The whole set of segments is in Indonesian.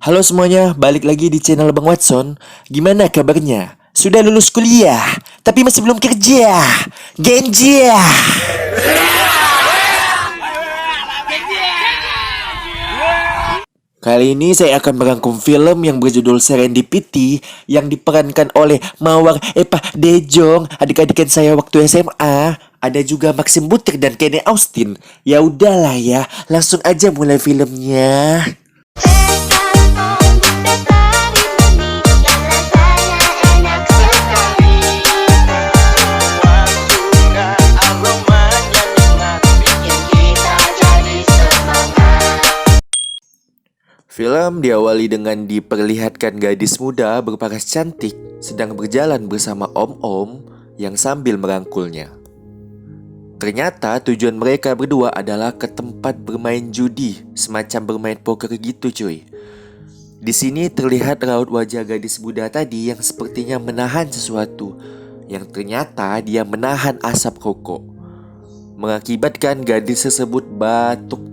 Halo semuanya, balik lagi di channel Bang Watson. Gimana kabarnya? Sudah lulus kuliah, tapi masih belum kerja. Genja. Kali ini saya akan merangkum film yang berjudul Serendipity yang diperankan oleh Mawar Dejong, adik-adikan saya waktu SMA. Ada juga Maxim Butir dan Kenny Austin. Ya udahlah ya, langsung aja mulai filmnya. Film diawali dengan diperlihatkan gadis muda berparas cantik sedang berjalan bersama om-om yang sambil merangkulnya. Ternyata tujuan mereka berdua adalah ke tempat bermain judi, semacam bermain poker gitu cuy. Di sini terlihat raut wajah gadis muda tadi yang sepertinya menahan sesuatu, yang ternyata dia menahan asap rokok, mengakibatkan gadis tersebut batuk.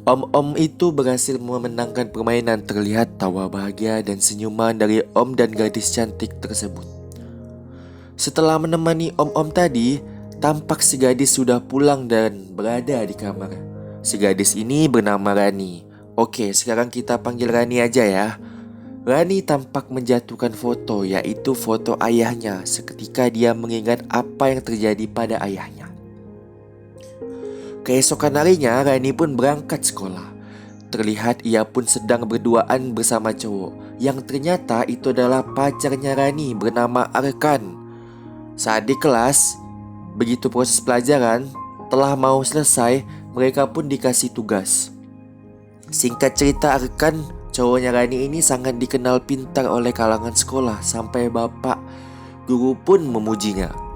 Om-om itu berhasil memenangkan permainan. Terlihat tawa bahagia dan senyuman dari om dan gadis cantik tersebut. Setelah menemani om-om tadi, tampak si gadis sudah pulang dan berada di kamar. Si gadis ini bernama Rani. Oke, sekarang kita panggil Rani aja ya. Rani tampak menjatuhkan foto, yaitu foto ayahnya. Seketika dia mengingat apa yang terjadi pada ayahnya. Keesokan harinya, Rani pun berangkat sekolah. Terlihat ia pun sedang berduaan bersama cowok, yang ternyata itu adalah pacarnya Rani bernama Arkan. Saat di kelas, begitu proses pelajaran telah mau selesai, mereka pun dikasih tugas. Singkat cerita, Arkan, cowoknya Rani ini sangat dikenal pintar oleh kalangan sekolah, sampai bapak guru pun memujinya.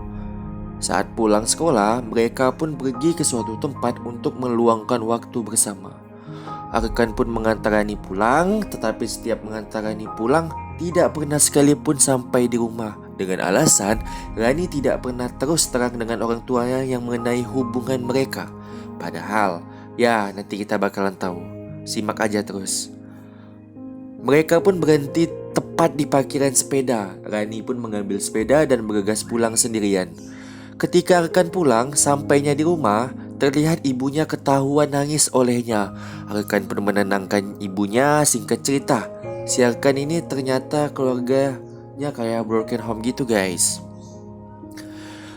Saat pulang sekolah, mereka pun pergi ke suatu tempat untuk meluangkan waktu bersama. Arkan pun mengantar Rani pulang, tetapi setiap mengantar Rani pulang, tidak pernah sekalipun sampai di rumah. Dengan alasan, Rani tidak pernah terus terang dengan orang tuanya yang mengenai hubungan mereka. Padahal, ya nanti kita bakalan tahu. Simak aja terus. Mereka pun berhenti tepat di parkiran sepeda. Rani pun mengambil sepeda dan bergegas pulang sendirian. Ketika Arkan pulang, sampainya di rumah, terlihat ibunya ketahuan nangis olehnya. Arkan pun menenangkan ibunya. Singkat cerita, si Arkan ini ternyata keluarganya kayak broken home gitu guys.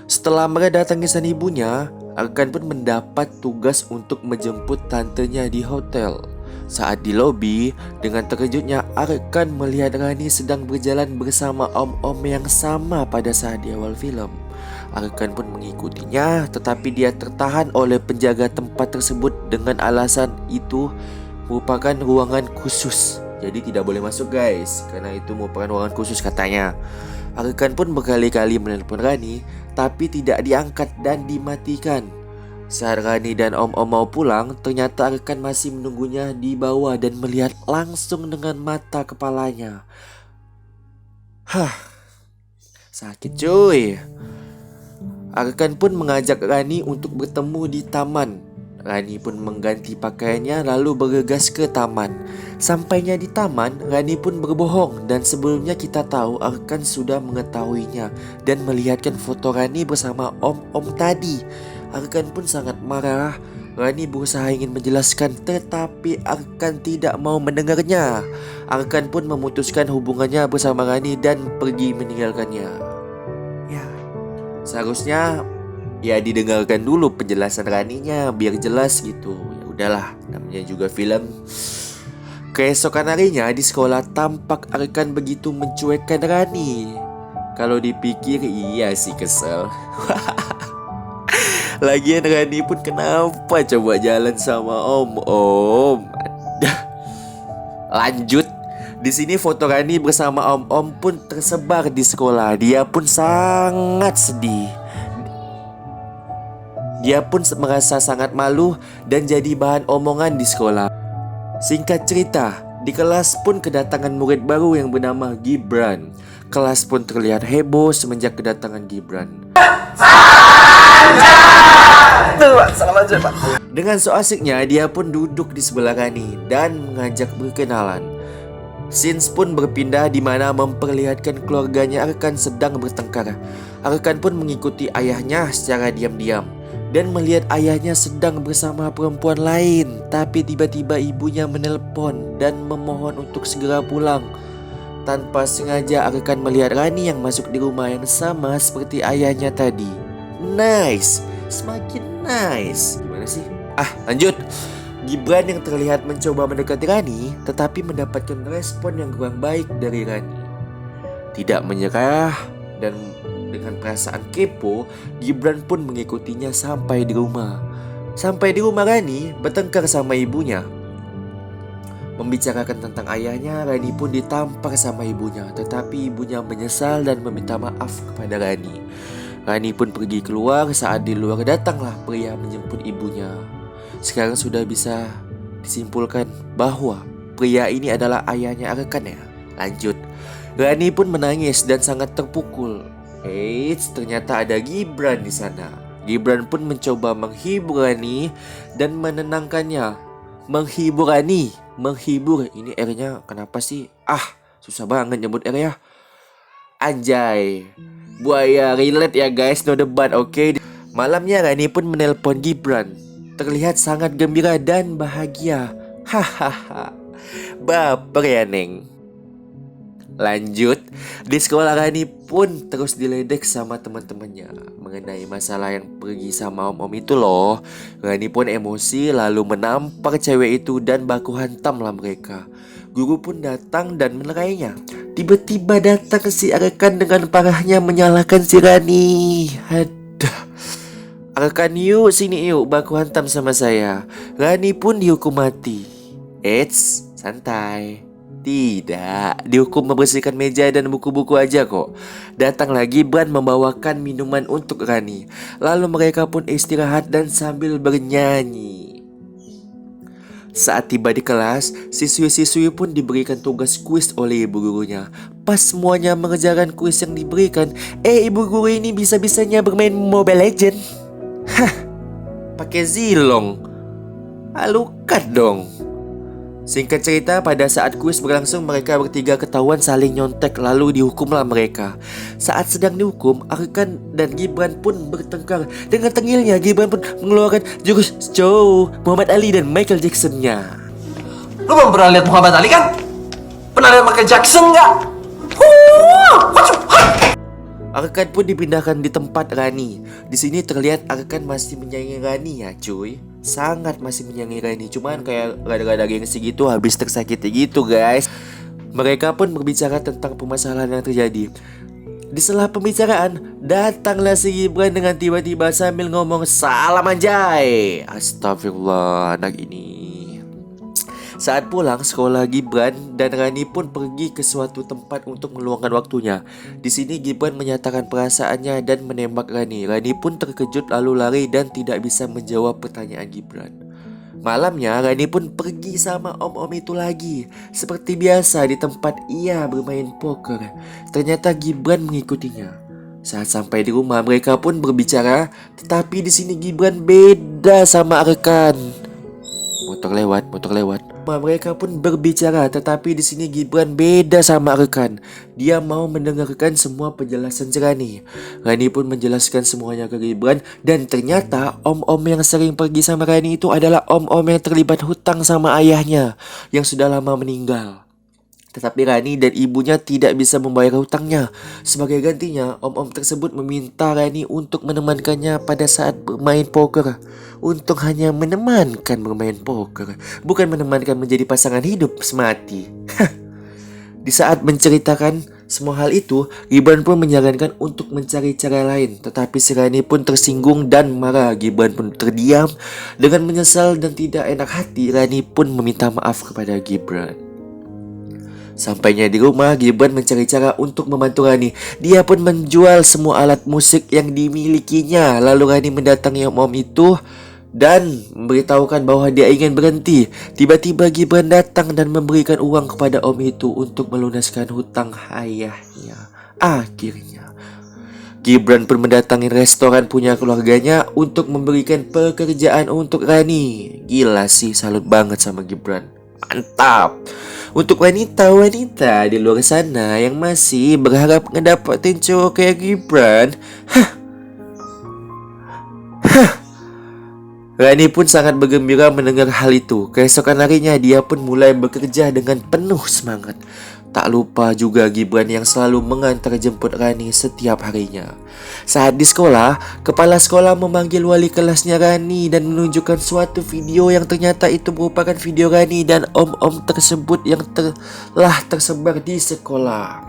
Setelah mereda tangisan ibunya, Arkan pun mendapat tugas untuk menjemput tantenya di hotel. Saat di lobi, dengan terkejutnya Arkan melihat Rani sedang berjalan bersama om-om yang sama pada saat di awal film. Arkan pun mengikutinya, tetapi dia tertahan oleh penjaga tempat tersebut dengan alasan itu merupakan ruangan khusus. Jadi tidak boleh masuk guys, karena itu merupakan ruangan khusus katanya. Arkan pun berkali-kali menelpon Rani, tapi tidak diangkat dan dimatikan. Saat Rani dan om-om mau pulang, ternyata Arkan masih menunggunya di bawah dan melihat langsung dengan mata kepalanya. Sakit cuy. Arkan pun mengajak Rani untuk bertemu di taman. Rani pun mengganti pakaiannya lalu bergegas ke taman. Sampainya di taman, Rani pun berbohong dan sebelumnya kita tahu Arkan sudah mengetahuinya dan melihatkan foto Rani bersama om-om tadi. Arkan pun sangat marah. Rani berusaha ingin menjelaskan tetapi Arkan tidak mau mendengarnya. Arkan pun memutuskan hubungannya bersama Rani dan pergi meninggalkannya. Seharusnya ya didengarkan dulu penjelasan Raninya biar jelas gitu. Ya udahlah, namanya juga film. Keesokan harinya di sekolah tampak Arkan begitu mencuekkan Rani. Kalau dipikir iya sih kesel. Lagian Rani pun kenapa coba jalan sama om-om. Lanjut. Di sini foto Rani bersama om-om pun tersebar di sekolah. Dia pun sangat sedih. Dia pun merasa sangat malu dan jadi bahan omongan di sekolah. Singkat cerita, di kelas pun kedatangan murid baru yang bernama Gibran. Kelas pun terlihat heboh semenjak kedatangan Gibran. Dengan so asiknya, dia pun duduk di sebelah Rani dan mengajak berkenalan. Scenes pun berpindah di mana memperlihatkan keluarganya Arkan sedang bertengkar. Arkan pun mengikuti ayahnya secara diam-diam dan melihat ayahnya sedang bersama perempuan lain. Tapi tiba-tiba ibunya menelpon dan memohon untuk segera pulang. Tanpa sengaja Arkan melihat Rani yang masuk di rumah yang sama seperti ayahnya tadi. Nice, semakin nice. Gimana sih? Lanjut. Gibran yang terlihat mencoba mendekati Rani, tetapi mendapatkan respon yang kurang baik dari Rani. Tidak menyerah dan dengan perasaan kepo, Gibran pun mengikutinya sampai di rumah. Sampai di rumah Rani bertengkar sama ibunya. Membicarakan tentang ayahnya, Rani pun ditampar sama ibunya, tetapi ibunya menyesal dan meminta maaf kepada Rani. Rani pun pergi keluar. Saat di luar datanglah pria menjemput ibunya. Sekarang sudah bisa disimpulkan bahwa pria ini adalah ayahnya Arkan ya. Lanjut. Rani pun menangis dan sangat terpukul. Ternyata ada Gibran di sana. Gibran pun mencoba menghibur Rani dan menenangkannya. Menghibur Rani. Menghibur. Ini R-nya kenapa sih? Susah banget nyebut R ya. Anjay. Buaya relate ya guys, no debat, oke? Malamnya Rani pun menelpon Gibran. Terlihat sangat gembira dan bahagia. Hahaha. Baper ya Neng. Lanjut. Di sekolah Rani pun terus diledek sama teman-temannya mengenai masalah yang pergi sama om-om itu loh. Rani pun emosi lalu menampar cewek itu dan baku hantamlah mereka. Guru pun datang dan menerainya. Tiba-tiba datang si Arkan dengan parahnya menyalahkan si Rani. Arkan, yuk sini yuk, baku hantam sama saya. Rani pun dihukum mati. Santai. Tidak, dihukum membersihkan meja dan buku-buku aja kok. Datang lagi Gibran membawakan minuman untuk Rani. Lalu mereka pun istirahat dan sambil bernyanyi. Saat tiba di kelas, siswi-siswi pun diberikan tugas kuis oleh ibu gurunya. Pas semuanya mengerjakan kuis yang diberikan, ibu guru ini bisa-bisanya bermain Mobile Legend. Pakai Zilong. Alukat dong. Singkat cerita, pada saat kuis berlangsung mereka bertiga ketahuan saling nyontek lalu dihukumlah mereka. Saat sedang dihukum, Arkan dan Gibran pun bertengkar. Dengan tengilnya Gibran pun mengeluarkan jurus Joe, Muhammad Ali dan Michael Jackson-nya. Lu belum pernah lihat Muhammad Ali kan? Pernah lihat Michael Jackson nggak? Arkan pun dipindahkan di tempat Rani. Di sini terlihat Arkan masih menyayangi Rani ya cuy. Sangat masih menyayangi Rani. Cuman kayak rada-rada gengsi gitu, habis tersakiti gitu guys. Mereka pun berbicara tentang permasalahan yang terjadi. Di sela pembicaraan, datanglah si Gibran dengan tiba-tiba sambil ngomong salam anjay. Astagfirullah, anak ini. Saat pulang sekolah, Gibran dan Rani pun pergi ke suatu tempat untuk meluangkan waktunya. Di sini Gibran menyatakan perasaannya dan menembak Rani. Rani pun terkejut lalu lari dan tidak bisa menjawab pertanyaan Gibran. Malamnya Rani pun pergi sama om-om itu lagi. Seperti biasa di tempat ia bermain poker. Ternyata Gibran mengikutinya. Saat sampai di rumah mereka pun berbicara, tetapi di sini Gibran beda sama Arkan. Motor lewat. Mereka pun berbicara, tetapi di sini Gibran beda sama Arkan. Dia mau mendengarkan semua penjelasan Rani. Rani pun menjelaskan semuanya ke Gibran, dan ternyata om-om yang sering pergi sama Rani itu adalah om-om yang terlibat hutang sama ayahnya yang sudah lama meninggal. Tetapi Rani dan ibunya tidak bisa membayar hutangnya. Sebagai gantinya, om-om tersebut meminta Rani untuk menemankannya pada saat bermain poker. Untuk hanya menemankan bermain poker, bukan menemankan menjadi pasangan hidup semati. Di saat menceritakan semua hal itu, Gibran pun menyarankan untuk mencari cara lain. Tetapi si Rani pun tersinggung dan marah. Gibran pun terdiam. Dengan menyesal dan tidak enak hati, Rani pun meminta maaf kepada Gibran. Sampainya di rumah, Gibran mencari cara untuk membantu Rani. Dia pun menjual semua alat musik yang dimilikinya. Lalu Rani mendatangi om itu dan memberitahukan bahwa dia ingin berhenti. Tiba-tiba Gibran datang dan memberikan uang kepada om itu untuk melunaskan hutang ayahnya. Akhirnya Gibran pun mendatangi restoran punya keluarganya untuk memberikan pekerjaan untuk Rani. Gila sih, salut banget sama Gibran. Mantap. Untuk wanita-wanita di luar sana yang masih berharap ngedapetin cowok kayak Gibran, Rani pun sangat bergembira mendengar hal itu. Keesokan harinya dia pun mulai bekerja dengan penuh semangat. Tak lupa juga Gibran yang selalu mengantar jemput Rani setiap harinya. Saat di sekolah, kepala sekolah memanggil wali kelasnya Rani dan menunjukkan suatu video yang ternyata itu merupakan video Rani dan om-om tersebut yang telah tersebar di sekolah.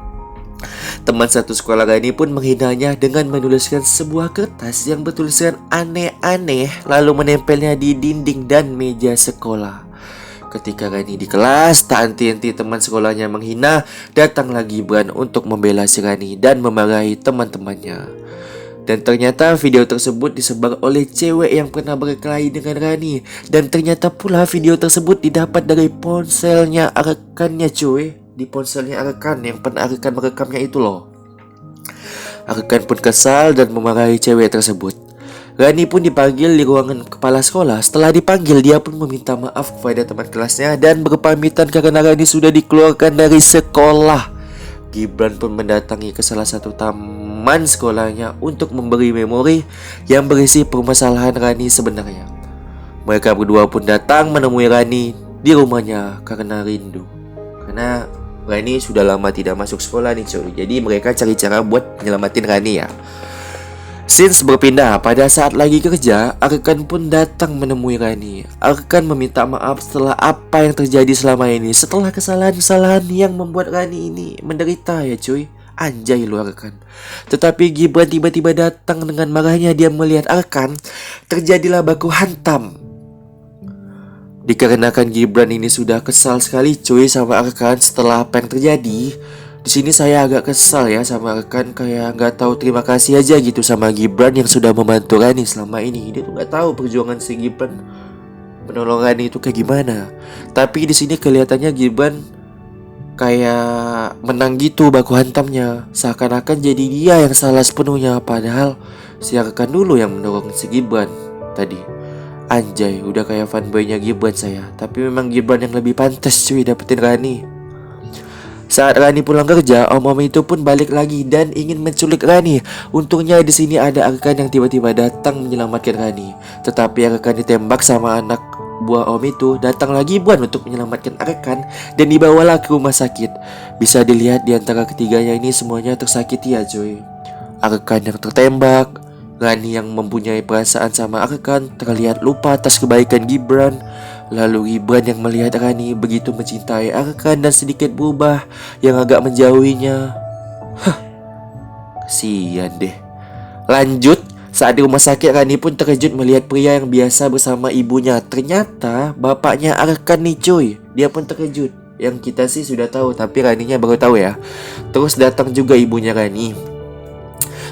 Teman satu sekolah Rani pun menghinanya dengan menuliskan sebuah kertas yang bertuliskan aneh-aneh lalu menempelnya di dinding dan meja sekolah. Ketika Rani di kelas, tak henti-henti teman sekolahnya menghina, datanglah Gibran untuk membela si Rani dan memarahi teman-temannya. Dan ternyata video tersebut disebar oleh cewek yang pernah berkelahi dengan Rani. Dan ternyata pula video tersebut didapat dari ponselnya rekannya cuy. Di ponselnya Arkan yang pernah Arkan merekamnya itu loh. Arkan pun kesal dan memarahi cewek tersebut. Rani pun dipanggil di ruangan kepala sekolah. Setelah dipanggil, dia pun meminta maaf kepada teman kelasnya dan berpamitan karena Rani sudah dikeluarkan dari sekolah. Gibran pun mendatangi ke salah satu taman sekolahnya untuk memberi memori yang berisi permasalahan Rani sebenarnya. Mereka berdua pun datang menemui Rani di rumahnya karena rindu. Karena Rani sudah lama tidak masuk sekolah nih cuy. Jadi mereka cari cara buat nyelamatin Rani ya. Scenes berpindah pada saat lagi kerja, Arkan pun datang menemui Rani. Arkan meminta maaf setelah apa yang terjadi selama ini. Setelah kesalahan-kesalahan yang membuat Rani ini menderita ya cuy. Anjay lu Arkan. Tetapi Gibran tiba-tiba datang dengan marahnya. Dia melihat Arkan, terjadilah baku hantam. Dikarenakan Gibran ini sudah kesal sekali cuy sama Arkan setelah apa yang terjadi. Di sini saya agak kesal ya sama Arkan, kayak nggak tahu terima kasih aja gitu sama Gibran yang sudah membantu Rani selama ini. Dia tuh nggak tahu perjuangan si Gibran menolong Rani itu kayak gimana. Tapi di sini kelihatannya Gibran kayak menang gitu baku hantamnya, seakan-akan jadi dia yang salah sepenuhnya, padahal si Arkan dulu yang mendorong si Gibran tadi. Anjay, udah kayak fanboynya Gibran saya. Tapi memang Gibran yang lebih pantas cuy dapetin Rani. Saat Rani pulang kerja, om-om itu pun balik lagi dan ingin menculik Rani. Untungnya di sini ada Arkan yang tiba-tiba datang menyelamatkan Rani. Tetapi Arkan ditembak sama anak buah om itu. Datang lagi Gibran untuk menyelamatkan Arkan dan dibawalah ke rumah sakit. Bisa dilihat di antara ketiganya ini semuanya tersakiti ya cuy. Arkan yang tertembak, Rani yang mempunyai perasaan sama Arkan terlihat lupa atas kebaikan Gibran. Lalu Gibran yang melihat Rani begitu mencintai Arkan dan sedikit berubah yang agak menjauhinya. Kasian deh. Lanjut, saat di rumah sakit Rani pun terkejut melihat pria yang biasa bersama ibunya. Ternyata bapaknya Arkan nih cuy. Dia pun terkejut. Yang kita sih sudah tahu, tapi Raninya baru tahu ya. Terus datang juga ibunya Rani.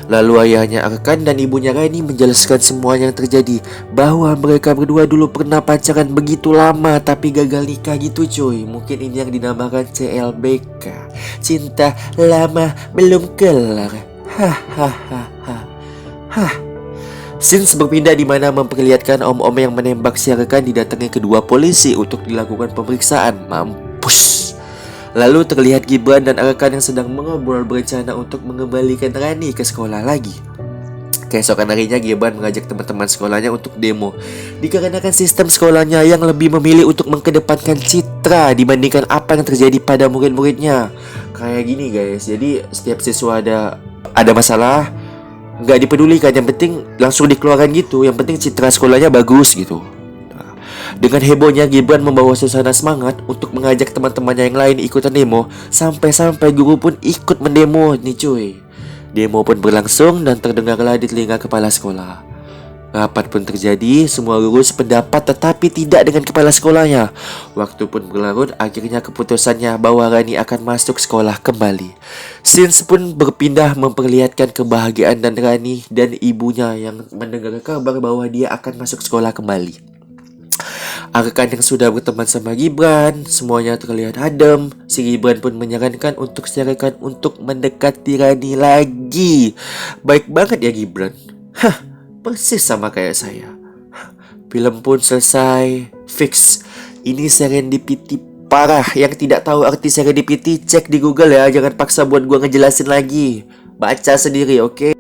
Lalu ayahnya Arkan dan ibunya Rani menjelaskan semua yang terjadi, bahwa mereka berdua dulu pernah pacaran begitu lama tapi gagal nikah gitu cuy. Mungkin ini yang dinamakan CLBK, cinta lama belum kelar. Scenes berpindah di mana memperlihatkan om-om yang menembak si Arkan didatangi kedua polisi untuk dilakukan pemeriksaan. Mampus. Lalu terlihat Gibran dan Arkan yang sedang mengobrol berencana untuk mengembalikan Rani ke sekolah lagi. Keesokan harinya Gibran mengajak teman-teman sekolahnya untuk demo. Dikarenakan sistem sekolahnya yang lebih memilih untuk mengedepankan citra dibandingkan apa yang terjadi pada murid-muridnya. Kayak gini guys, jadi setiap siswa ada masalah, nggak dipedulikan, yang penting langsung dikeluarkan gitu. Yang penting citra sekolahnya bagus gitu. Dengan hebohnya Gibran membawa suasana semangat untuk mengajak teman-temannya yang lain ikutan demo. Sampai-sampai guru pun ikut mendemo nih cuy. Demo pun berlangsung dan terdengarlah di telinga kepala sekolah. Rapat pun terjadi, semua guru sependapat tetapi tidak dengan kepala sekolahnya. Waktu pun berlarut, akhirnya keputusannya bahwa Rani akan masuk sekolah kembali. Scenes pun berpindah memperlihatkan kebahagiaan dan Rani dan ibunya yang mendengar kabar bahwa dia akan masuk sekolah kembali. Arkan yang sudah berteman sama Gibran, semuanya terlihat adem. Si Gibran pun menyarankan untuk si Arkan untuk mendekati Rani lagi. Baik banget ya Gibran. Persis sama kayak saya. Film pun selesai. Fix. Ini serendipity Parah, yang tidak tahu arti serendipity cek di Google ya. Jangan paksa buat gua ngejelasin lagi. Baca sendiri, oke?